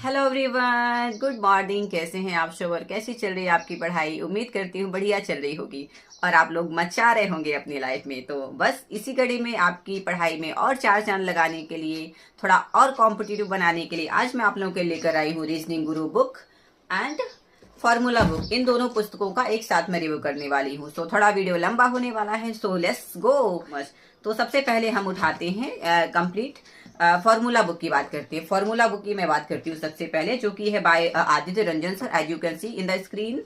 Hello everyone, good morning. कैसे हैं आप सब और कैसी चल रही है आपकी पढ़ाई? उम्मीद करती हूँ बढ़िया चल रही होगी और आप लोग मचा रहे होंगे अपनी लाइफ में। तो बस इसी कड़ी में आपकी पढ़ाई में और चार चांद लगाने के लिए, थोड़ा और कॉम्पिटिटिव बनाने के लिए आज मैं आप लोगों के लेकर आई हूँ reasoning Guru book and formula book. इन दोनों पुस्तकों का एक साथ मैं रिव्यू करने वाली हूँ। सो थोड़ा वीडियो लंबा होने वाला है, सो लेट्स गो मच। तो सबसे पहले हम उठाते हैं कंप्लीट फॉर्मूला बुक की बात करते हैं। फॉर्मूला बुक की मैं बात करती हूँ सबसे पहले, जो कि है by Aditya Ranjan sir, as you can see in the screen.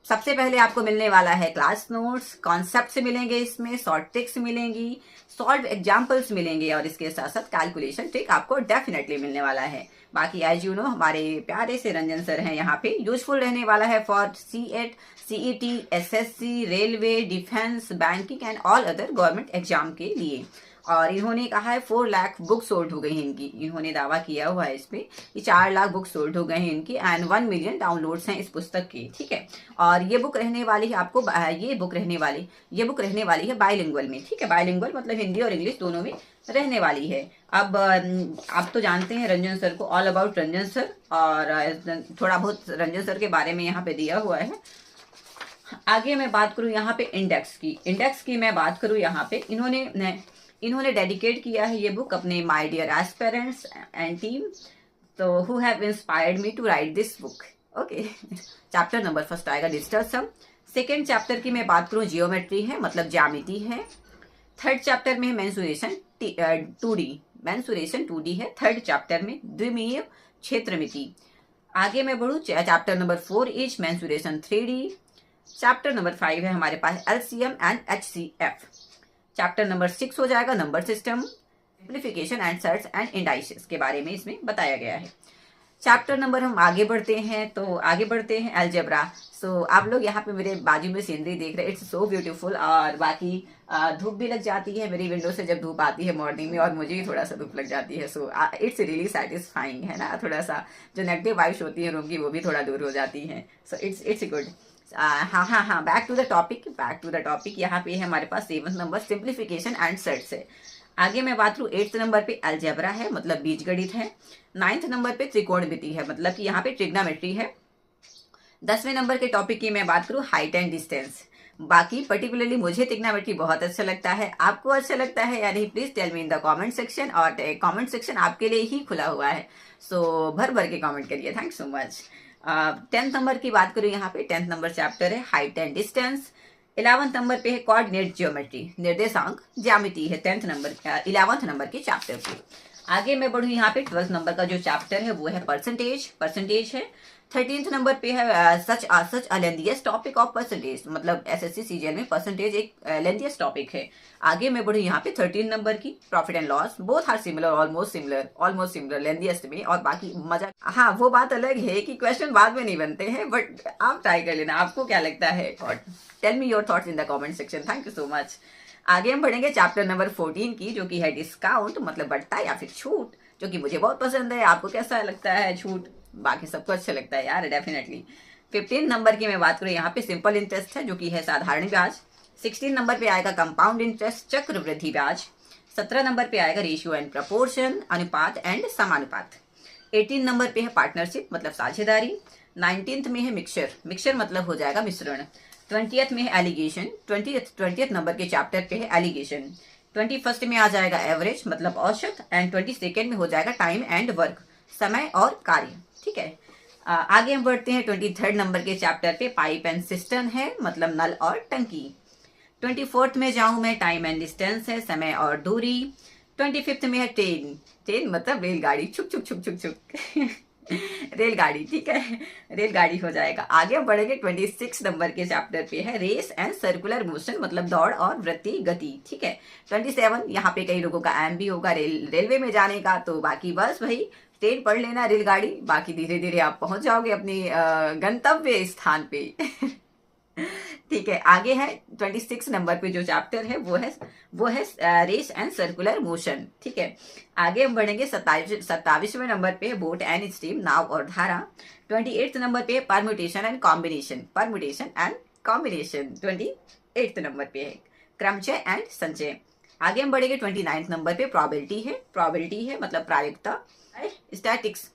सबसे पहले आपको मिलने वाला है क्लास नोट्स, कॉन्सेप्ट्स मिलेंगे, इसमें शॉर्ट ट्रिक्स मिलेंगी, सॉल्व एग्जाम्पल्स मिलेंगे और इसके साथ साथ कैलकुलेशन ट्रिक आपको डेफिनेटली मिलने वाला है। बाकी एज यू नो हमारे प्यारे से रंजन सर हैं यहाँ पे। यूजफुल रहने वाला है for C8, CET, SSC, railway, defence, banking and all other government exam के लिए। और इन्होंने कहा है 4 लाख बुक सोल्ड हो गई हैं इनकी। इन्होंने दावा किया हुआ है इस पे कि 4 लाख बुक सोल्ड हो गए हैं इनकी एंड 1 मिलियन डाउनलोड्स हैं इस पुस्तक के। ठीक है, और ये बुक रहने वाली है आपको, ये बुक रहने वाली है बाइलिंगुअल में। ठीक है, बाइलिंगुअल मतलब हिंदी और इंग्लिश दोनों में रहने वाली है। अब आप तो जानते हैं रंजन सर को, ऑल अबाउट रंजन सर, और थोड़ा बहुत रंजन सर के बारे में यहाँ पे दिया हुआ है। आगे मैं बात करूं यहाँ पे इंडेक्स की मैं बात करूं यहाँ पे, इन्होंने डेडिकेट किया है ये बुक अपने my dear aspirants and team, तो who have inspired me to write this book. Okay, chapter number first आएगा डिजिटल सम। सेकेंड चैप्टर की मैं बात करूं जियोमेट्री है, मतलब ज्यामिति है। थर्ड चैप्टर में मेंसुरेशन 2D, मेंसुरेशन 2D है थर्ड चैप्टर में, द्विमीय क्षेत्रमिति। आगे मैं बढ़ू, chapter number 4 is mensuration 3D। Chapter number 5 है हमारे पास LCM and HCF। Chapter number 6 हो जाएगा number system, simplification and shirts and indices के बारे में इसमें बताया गया है। चैप्टर नंबर हम आगे बढ़ते हैं, तो आगे बढ़ते हैं अलजेब्रा। सो आप लोग यहाँ पे मेरे बाजू में सीनरी देख रहे हैं, इट्स सो ब्यूटीफुल। और बाकी धूप भी लग जाती है मेरी विंडो से, जब धूप आती है मॉर्निंग में, और मुझे भी थोड़ा सा धूप लग जाती है। सो इट्स रियली सेटिस्फाइंग, है ना। थोड़ा सा जो नेगेटिव वाइब्स होती है रूम की वो भी थोड़ा दूर हो जाती है। So it's good. हाँ, बैक टू द टॉपिक। यहाँ पे है हमारे पास 7th number simplification and sets है। आगे मैं बात करूँ 8th नंबर पे अलजेब्रा है, मतलब बीजगणित है। 9th नंबर पे त्रिकोणमिति है, मतलब कि यहाँ पे ट्रिग्नोमेट्री है। 10वें नंबर के टॉपिक की मैं बात करूँ हाइट एंड डिस्टेंस। बाकी पर्टिकुलरली मुझे ट्रिग्नोमेट्री बहुत अच्छा लगता है। आपको अच्छा लगता है या नहीं, please tell me in the comment section, और कमेंट सेक्शन आपके लिए ही खुला हुआ है। सो भर भर के कमेंट करिए, thanks so much. 10th number की बात करूँ यहाँ पे, 10th नंबर चैप्टर है height and distance. 11th number पे है कोऑर्डिनेट ज्योमेट्री, निर्देशांक ज्यामिति है 11th नंबर के चैप्टर पे। आगे मैं बढ़ू यहाँ पे 12th नंबर का जो चैप्टर है वो है परसेंटेज है। 13th नंबर पे है सच अ लेंथिएस्ट टॉपिक ऑफ परसेंटेज, मतलब SSC CGL में परसेंटेज एक लेंथिएस्ट टॉपिक है। आगे मैं बढ़ू यहाँ पे 13 नंबर की profit and loss, both are similar, almost similar lengthiest में। और बाकी मजा, हाँ वो बात अलग है कि क्वेश्चन बाद में नहीं बनते हैं, बट आप ट्राई कर लेना, आपको क्या लगता है, और tell me your thoughts in the comment section. Thank you so much. आगे हम बढ़ेंगे चैप्टर नंबर 14 की, जो कि है डिस्काउंट, मतलब बढ़ता या फिर छूट, जो कि मुझे बहुत पसंद है। आपको कैसा लगता है छूट? बाकी सबको अच्छा लगता है यार, डेफिनेटली। 15 नंबर की मैं बात करूँ यहाँ पे सिंपल इंटरेस्ट है, जो कि है साधारण ब्याज। 16 नंबर पे आएगा कंपाउंड इंटरेस्ट, चक्रवृद्धि ब्याज। 17 नंबर पे आएगा रेशियो एंड प्रपोर्शन, अनुपात एंड समानुपात। 18 नंबर पे है पार्टनरशिप, मतलब साझेदारी। 19th में है मिक्सचर मतलब हो जाएगा मिश्रण। 20th में है एलिगेशन, 20th नंबर के चैप्टर पे है एलिगेशन। 21st में आ जाएगा एवरेज, मतलब औसत। एंड 22nd में हो जाएगा टाइम एंड वर्क, समय और कार्य। ठीक है, आगे हम बढ़ते हैं 23rd नंबर के चैप्टर पे, पाइप एंड सिस्टम है, मतलब नल और टंकी। 24th में जाऊं मैं, टाइम एंड डिस्टेंस है, समय और दूरी। 25th में है ट्रेन मतलब रेलगाड़ी, छुक छुक छुक छुक छुक रेलगाड़ी, ठीक है, रेलगाड़ी हो जाएगा। आगे हम बढ़ेंगे 26 नंबर के चैप्टर पे है रेस एंड सर्कुलर मोशन, मतलब दौड़ और वृत्तीय गति। ठीक है, 27 यहाँ पे कई लोगों का एम भी होगा रेलवे में जाने का, तो बाकी बस वही ट्रेन पढ़ लेना, रेलगाड़ी, बाकी धीरे धीरे आप पहुंच जाओगे अपनी गंतव्य स्थान पे ठीक है, आगे है 26 नंबर पे जो चैप्टर है वो है रेस एंड सर्कुलर मोशन। ठीक है, आगे हम बढ़ेंगे 27वें नंबर पे बोट एंड स्ट्रीम, नाव और धारा। 28th नंबर पे permutation and combination, 28th number पे है क्रमचय एंड संचय। आगे हम बढ़ेंगे 29 नंबर पे, प्रोबेबिलिटी है मतलब प्रायिकता। स्टैटिक्स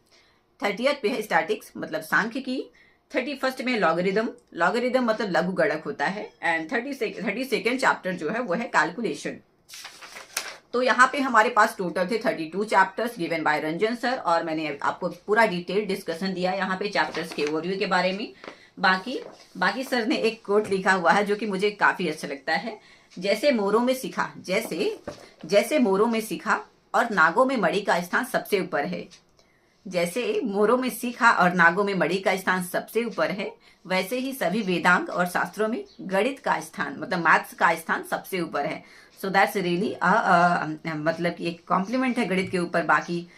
30th पे है स्टैटिक्स मतलब सांख्यिकी। 31st में लॉगरिदम, लॉगरिदम मतलब लघु गणक होता है। एंड 32nd चैप्टर जो है वो है कैलकुलेशन। तो यहाँ पे हमारे पास टोटल थे 32 chapters given by Ranjan sir, और मैंने आपको पूरा डिटेल डिस्कशन दिया यहाँ पे चैप्टर्स के ओवरव्यू के बारे में। बाकी सर ने एक कोट लिखा हुआ है जो कि मुझे काफी अच्छा लगता है। जैसे मोरों में सीखा और नागों में मणि का स्थान सबसे ऊपर है। जैसे मोरों में सीखा और नागों में मणि का स्थान सबसे ऊपर है, वैसे ही सभी वेदांग और शास्त्रों में गणित का स्थान मतलब मैथ्स का स्थान सबसे ऊपर है। सो दैट्स रियली मतलब कि एक कॉम्प्लीमेंट है गणित के ऊपर। बाकी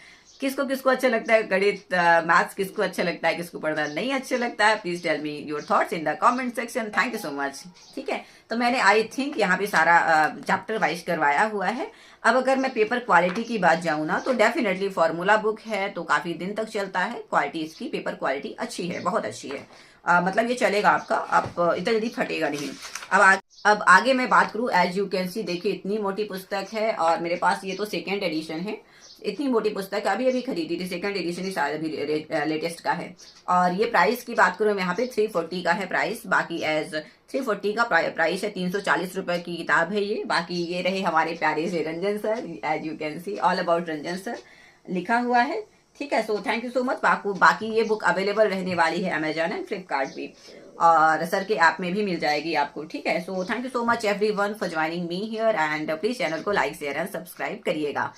किसको किसको अच्छा लगता है गणित, मैथ्स किसको अच्छा लगता है, किसको पढ़ना नहीं अच्छा लगता है, please tell me your thoughts in the comment section. Thank you so much. ठीक है, तो मैंने आई थिंक यहाँ पे सारा चैप्टर वाइज करवाया हुआ है। अब अगर मैं पेपर क्वालिटी की बात जाऊँ ना, तो डेफिनेटली फॉर्मूला बुक है तो काफी दिन तक चलता है। क्वालिटी इसकी पेपर क्वालिटी अच्छी है, बहुत अच्छी है। मतलब ये चलेगा आपका, आप इतना जल्दी फटेगा नहीं। अब आगे मैं बात करूँ, एज यू कैन सी देखिए इतनी मोटी पुस्तक है, और मेरे पास ये तो सेकेंड एडिशन है। इतनी मोटी पुस्तक अभी खरीदी थी, सेकंड एडिशन ही शायद अभी लेटेस्ट का है। और ये प्राइस की बात करूँ यहाँ पे 340 का है प्राइस। बाकी एज 340 का प्राइस है, 340 रुपए की किताब है ये। बाकी ये रहे हमारे प्यारे से Ranjan sir, as you can see all about Ranjan sir लिखा हुआ है। ठीक है, so thank you so much. बाकी ये बुक अवेलेबल रहने वाली है अमेजॉन एंड फ्लिपकार्ट भी, और सर के ऐप में भी मिल जाएगी आपको। ठीक है, so thank you so much everyone for joining me here, and please channel को लाइक शेयर एंड सब्सक्राइब करिएगा।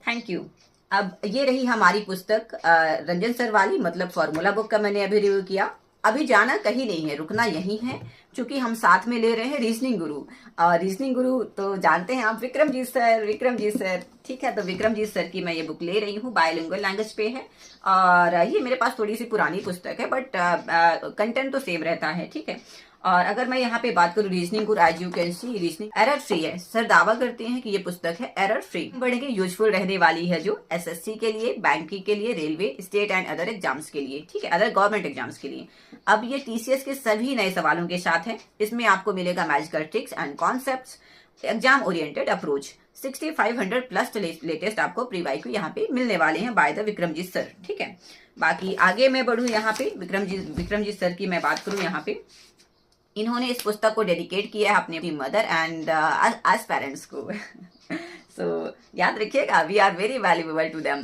Thank you. अब ये रही हमारी पुस्तक रंजन सर वाली, मतलब फॉर्मूला बुक का मैंने अभी रिव्यू किया। अभी जाना कहीं नहीं है, रुकना यहीं है, क्योंकि हम साथ में ले रहे हैं रीजनिंग गुरु। और रीजनिंग गुरु तो जानते हैं आप, विक्रमजीत सर। ठीक है, तो विक्रमजीत सर की मैं ये बुक ले रही हूँ, बायलिंगुअल लैंग्वेज पे है। और ये मेरे पास थोड़ी सी पुरानी पुस्तक है, बट कंटेंट तो सेम रहता है। ठीक है, और अगर मैं यहाँ पे बात करूँ reasoning Guru, as you can see reasoning error free है। सर दावा करते हैं कि ये पुस्तक है एरर फ्री, बढ़ेगी यूजफुल रहने वाली है, जो एसएससी के लिए, बैंकिंग के लिए, railway, state and other exams के लिए। ठीक है, अदर गवर्नमेंट एग्जाम्स के लिए। अब ये टीसीएस के सभी नए सवालों के साथ है। इसमें आपको मिलेगा magical tricks and concepts, exam oriented approach. 6500 plus latest आपको प्रीवाइक्यू यहाँ पे मिलने वाले हैं बाय द विक्रमजीत सर। ठीक है, बाकी आगे मैं बढ़ू यहाँ पे, विक्रमजीत सर की मैं बात करूँ यहाँ पे, इन्होंने इस पुस्तक को डेडिकेट किया है अपनी मदर एंड एज पेरेंट्स को। सो याद रखिएगा, we are very valuable to them.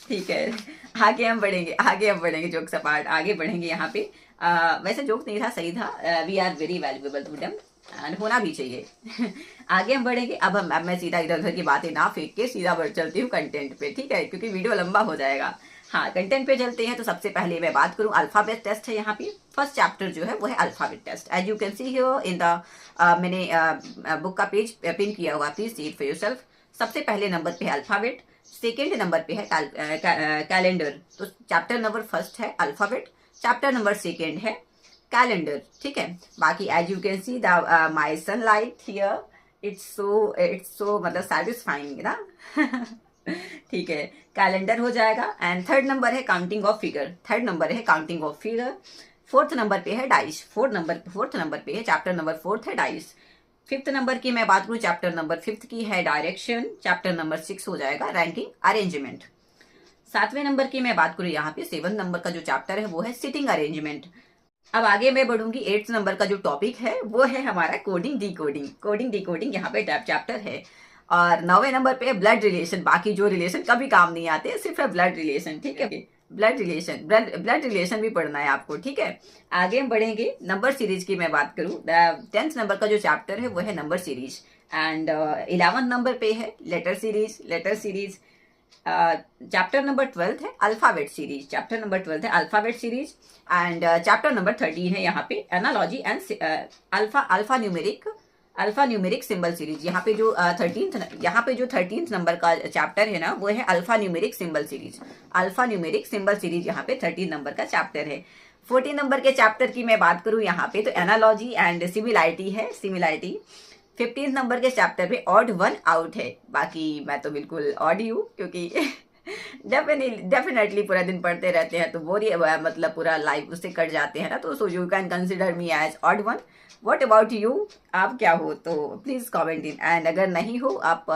ठीक है, आगे हम बढ़ेंगे जोक सपाट आगे बढ़ेंगे यहाँ पे। वैसे जोक नहीं था, सही था। We are very valuable to them and होना भी चाहिए। आगे हम बढ़ेंगे। अब मैं सीधा इधर उधर की बातें ना फेंक के सीधा बढ़ चलती हूँ कंटेंट पे। ठीक है, क्योंकि वीडियो लंबा हो जाएगा। हाँ, कंटेंट पे चलते हैं। तो सबसे पहले मैं बात करूं, अल्फाबेट टेस्ट है यहाँ पे। फर्स्ट चैप्टर जो है वो है alphabet test. As you can see here in the, मैंने बुक का पेज पिन किया हुआ, please see it for yourself. सबसे पहले नंबर पे है अल्फाबेट, सेकेंड नंबर पे है कैलेंडर। तो चैप्टर नंबर फर्स्ट है अल्फाबेट, चैप्टर नंबर सेकेंड है कैलेंडर। ठीक है, बाकी as you can see the my sunlight here, it's so मतलब सेटिस्फाइंग ना। ठीक है, कैलेंडर हो जाएगा। एंड थर्ड नंबर है counting of figure. Fourth number पे है डाइस। फोर्थ नंबर पे है चैप्टर नंबर फोर्थ है डाइस। फिफ्थ नंबर की मैं बात करूं, चैप्टर नंबर फिफ्थ की है डायरेक्शन। चैप्टर नंबर 6 हो जाएगा रैंकिंग अरेंजमेंट। सातवें नंबर की मैं बात करूं यहाँ पे, 7 नंबर का जो चैप्टर है वो है सिटिंग अरेंजमेंट। अब आगे मैं बढ़ूंगी, 8 नंबर का जो टॉपिक है वो है हमारा कोडिंग डिकोडिंग यहाँ पे चैप्टर है। और 9वें नंबर पे ब्लड रिलेशन। बाकी जो रिलेशन कभी काम नहीं आते, सिर्फ है ब्लड रिलेशन। ठीक है, ब्लड रिलेशन भी पढ़ना है आपको। ठीक है, आगे हम बढ़ेंगे। नंबर सीरीज की मैं बात करूं, 10th नंबर का जो चैप्टर है वो है नंबर सीरीज। एंड 11 नंबर पे है लेटर सीरीज। चैप्टर नंबर 12 है alphabet series. And chapter number 13 है यहाँ पे analogy and alpha numeric symbol series. यहाँ पे जो 13th नंबर का चैप्टर है ना, वो है अल्फा न्यूमेरिक सिंबल सीरीज। यहाँ पे 13 नंबर का चैप्टर है। 14 नंबर के चैप्टर की मैं बात करूं यहाँ पे, तो एनालॉजी एंड सिमिलैरिटी है। 15 नंबर के चैप्टर पे ऑड वन आउट है। बाकी मैं तो बिल्कुल ऑड ही हूँ, क्योंकि डेफिनेटली पूरा दिन पढ़ते रहते हैं तो बोर ही मतलब पूरा लाइफ उससे कट जाते हैं ना, तो so you can consider me as odd one. What about you, आप क्या हो? तो प्लीज कमेंट इन। एंड अगर नहीं हो, आप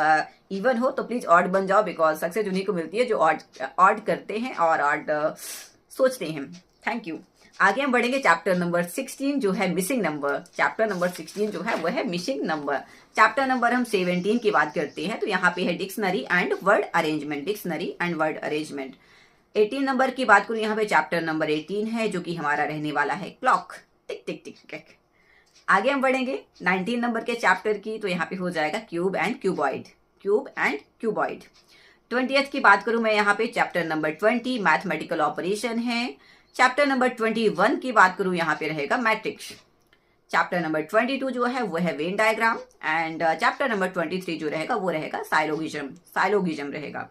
इवन हो तो प्लीज ऑड बन जाओ, बिकॉज सक्सेस उन्हीं को मिलती है जो ऑड करते हैं और ऑड सोचते हैं। Thank you. आगे हम बढ़ेंगे चैप्टर नंबर 16 जो है मिसिंग नंबर। चैप्टर नंबर 16 जो है वो है मिसिंग नंबर। चैप्टर नंबर हम 17 की बात करते हैं तो यहाँ पे है dictionary and word arrangement. Dictionary and word arrangement. 18 number की बात करूं, यहाँ पे चैप्टर नंबर 18 है जो कि हमारा रहने वाला है क्लॉक। टिक टिक टिक टिक। आगे हम बढ़ेंगे 19 नंबर के चैप्टर की, तो यहाँ पे हो जाएगा cube and cuboid. Cube and cuboid. 20th की बात करूं मैं, यहाँ पे चैप्टर नंबर 20 मैथमेटिकल ऑपरेशन है। चैप्टर नंबर 21 की बात करूं, यहाँ पे रहेगा मैट्रिक्स। चैप्टर नंबर 22 जो है वो है Venn diagram. And chapter number 23 जो रहेगा वो रहेगा साइलोगिज्म। साइलोगिज्म रहेगा।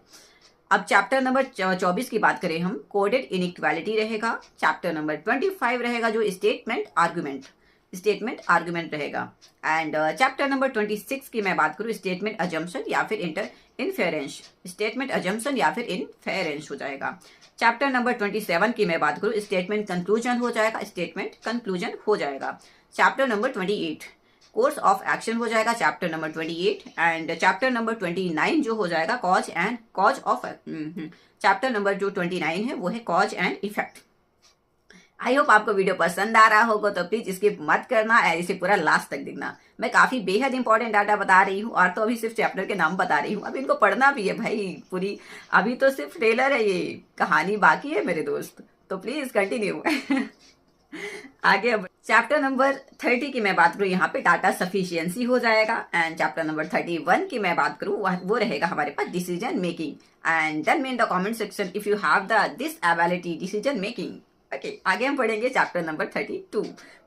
अब चैप्टर नंबर 24 की बात करें हम, कोडेड इनइक्वालिटी रहेगा। चैप्टर नंबर 25 रहेगा जो स्टेटमेंट आर्गुमेंट। स्टेटमेंट आर्गुमेंट रहेगा। एंड चैप्टर नंबर 26 की मैं बात करूं, स्टेटमेंट अजम्पशन या फिर इनफेरेंस। स्टेटमेंट अजम्पशन या फिर इनफेरेंस हो जाएगा। चैप्टर नंबर 27 की मैं बात करूं, स्टेटमेंट कंक्लूजन हो जाएगा। स्टेटमेंट कंक्लूजन हो जाएगा। Chapter number 28 course of action हो जाएगा। Chapter number 28 and chapter number 29 जो हो जाएगा कॉज ऑफ। चैप्टर नंबर जो 29 है वो है cause and effect. I hope आपको वीडियो पसंद आ रहा होगा, तो प्लीज इसके मत करना और इसे पूरा लास्ट तक देखना। मैं काफी बेहद इंपॉर्टेंट डाटा बता रही हूँ और तो अभी सिर्फ चैप्टर के नाम बता रही हूँ, अब इनको पढ़ना भी है भाई पूरी। अभी तो सिर्फ ट्रेलर है, ये कहानी बाकी है मेरे दोस्त, तो प्लीज कंटिन्यू। आगे अब चैप्टर नंबर 30 की मैं बात करूँ, यहाँ पे डाटा सफिशियंसी हो जाएगा। एंड चैप्टर नंबर 31 की मैं बात करूँ, वो रहेगा हमारे पास decision making. And then in the comment section if you have this ability decision making. Okay, आगे हम पढ़ेंगे चैप्टर नंबर 32।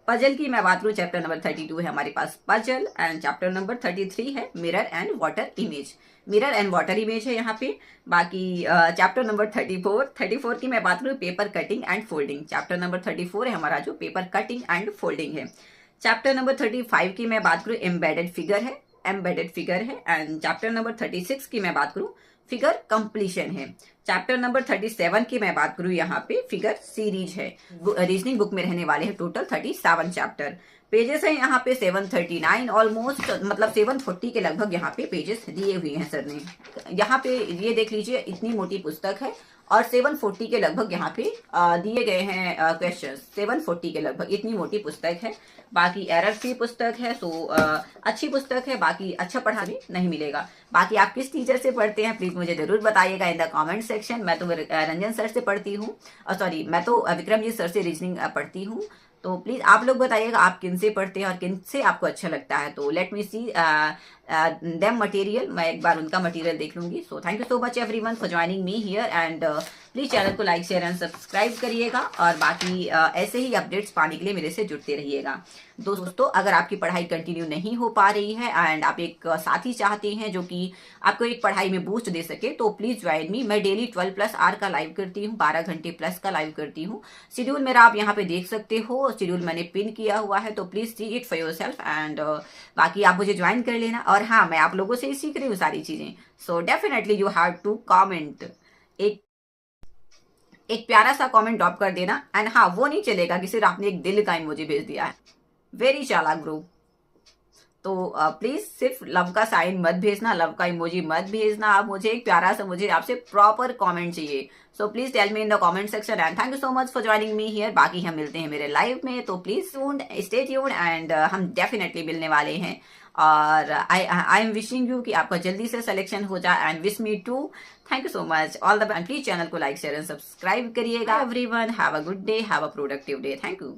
पजल की मैं बात करूं, चैप्टर नंबर 32 है हमारे पास पजल। एंड चैप्टर नंबर 33 है mirror and water image. Mirror and water image है यहाँ पे। बाकी चैप्टर नंबर 34 की मैं बात करूं, paper cutting and folding. Chapter number 34 है हमारा जो पेपर कटिंग एंड फोल्डिंग है। चैप्टर नंबर 35 की मैं बात करूं, एम्बेडेड फिगर है। एम्बेडेड फिगर है। एंड चैप्टर नंबर 36 की मैं बात करूं, फिगर कंप्लीशन है। चैप्टर नंबर 37 की मैं बात करूं, यहाँ पे फिगर सीरीज है। रीजनिंग बुक में रहने वाले हैं टोटल 37 चैप्टर। पेजेस हैं यहाँ पे 739 ऑलमोस्ट, मतलब 740 के लगभग यहाँ पे पेजेस दिए हुए हैं सर ने। यहाँ पे ये देख लीजिए, इतनी मोटी पुस्तक है और 740 के लगभग यहाँ पे दिए गए हैं क्वेश्चंस। 740 के लगभग इतनी मोटी पुस्तक है। बाकी एरर फ्री पुस्तक है, सो अच्छी पुस्तक है। बाकी अच्छा पढ़ा भी नहीं मिलेगा। बाकी आप किस टीचर से पढ़ते हैं प्लीज मुझे जरूर बताइएगा इन द कमेंट सेक्शन। मैं तो रंजन सर से पढ़ती हूँ, सॉरी मैं तो विक्रमजीत सर से रीजनिंग पढ़ती हूँ। तो प्लीज आप लोग बताइएगा आप किन से पढ़ते हैं और किन से आपको अच्छा लगता है। तो let me see them material, मैं एक बार उनका मटेरियल देख लूंगी। सो thank you so much everyone for joining me here. And please channel को लाइक शेयर एंड सब्सक्राइब करिएगा और बाकी ऐसे ही अपडेट्स पाने के लिए मेरे से जुड़ते रहिएगा। दोस्तों, अगर आपकी पढ़ाई कंटिन्यू नहीं हो पा रही है एंड आप एक साथी चाहते हैं जो कि आपको एक पढ़ाई में बूस्ट दे सके, तो प्लीज ज्वाइन मी। मैं डेली 12+ आवर का लाइव करती हूँ, 12 घंटे प्लस का लाइव करती हूँ। शेड्यूल मेरा आप यहाँ पे देख सकते हो, शेड्यूल मैंने पिन किया हुआ है, तो please see it for yourself. And बाकी आप मुझे ज्वाइन कर लेना। और हाँ, मैं आप लोगों से ही सीख रही हूँ सारी चीजें, so definitely you have to comment. एक प्यारा सा कमेंट ड्रॉप कर देना। एंड हाँ, वो नहीं चलेगा कि सिर्फ आपने एक दिल का इमोजी भेज दिया है, वेरी चालाक ग्रुप। तो प्लीज सिर्फ लव का साइन मत भेजना, लव का इमोजी मत भेजना। आप मुझे एक प्यारा सा, मुझे आपसे प्रॉपर कमेंट चाहिए। So please tell me in the comment section. And thank you so much for joining me here. बाकी हम मिलते हैं मेरे लाइव में, तो प्लीज स्टे ट्यून्ड। एंड हम डेफिनेटली मिलने वाले हैं। और आई एम विशिंग यू कि आपका जल्दी से सिलेक्शन हो जाए and wish me too. Thank you so much, all the best. Please channel को लाइक शेयर एंड सब्सक्राइब करिएगा। Everyone have a good day, have a productive day. Thank you.